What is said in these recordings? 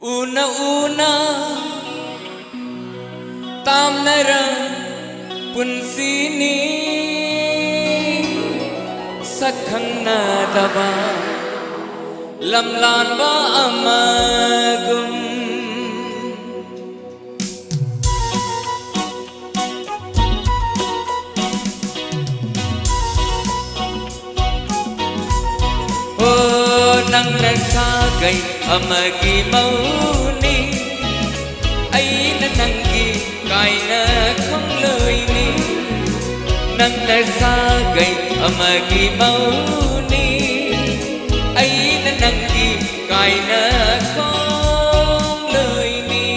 Una-una tamnara punsini sakhang nadaba lamlan ba amagum nang nasagay amagi mauni ay nananggi kay na không lời ni nang nasagay amagi mauni ay nananggi kay na không lời ni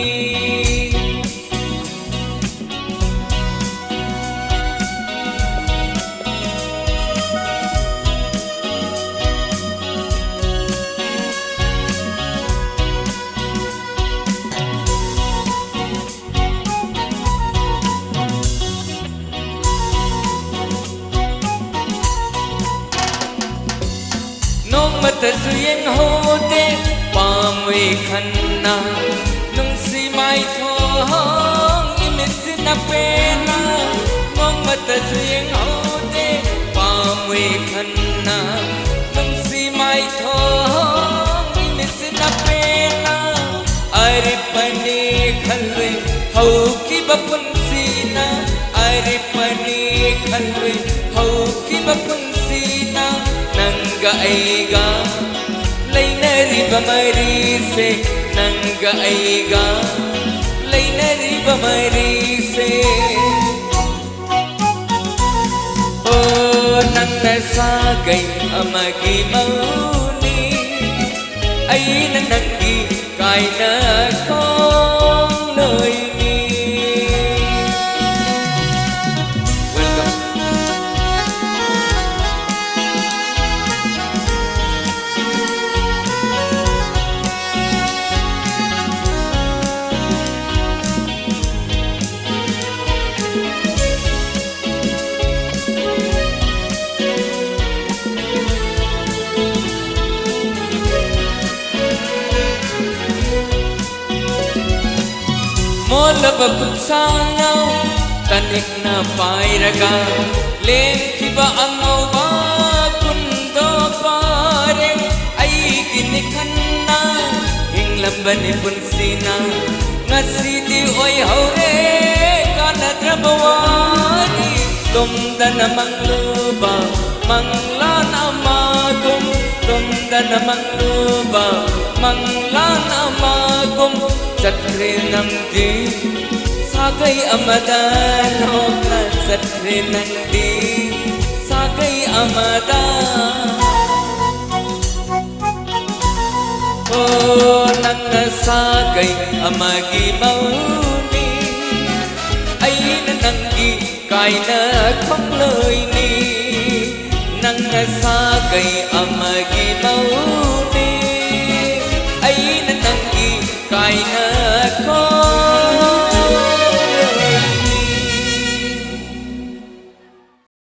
mata suyeng hote pamwe khanna nung si mai tho hong imis na pena nung mata suyeng hote pamwe khanna nung si mai tho hong imis na pena are pane khalwe hau ki bapun sina are pane khalwe hau ki bapun sina nanga aiga lainari bamari se nanga aiga lainari bamari se oh nanga sagay amagi mauni ay nanangi kay na kong nơi ni welcome. Mola bakutsanaw tanik na pairaga len kiba angau ba kundo pare ay ginikhan na hinglambani punsina ngasidi oy haure kana drabawani tumda namang luba manglan amagum tumda namang luba manglan amagum Satre nangdi sagay amadan hokla satre nangdi sagay amadan oh nang nasagay amagi mauni ay nananggi kay na không lời ni nang nasagay amagi mauni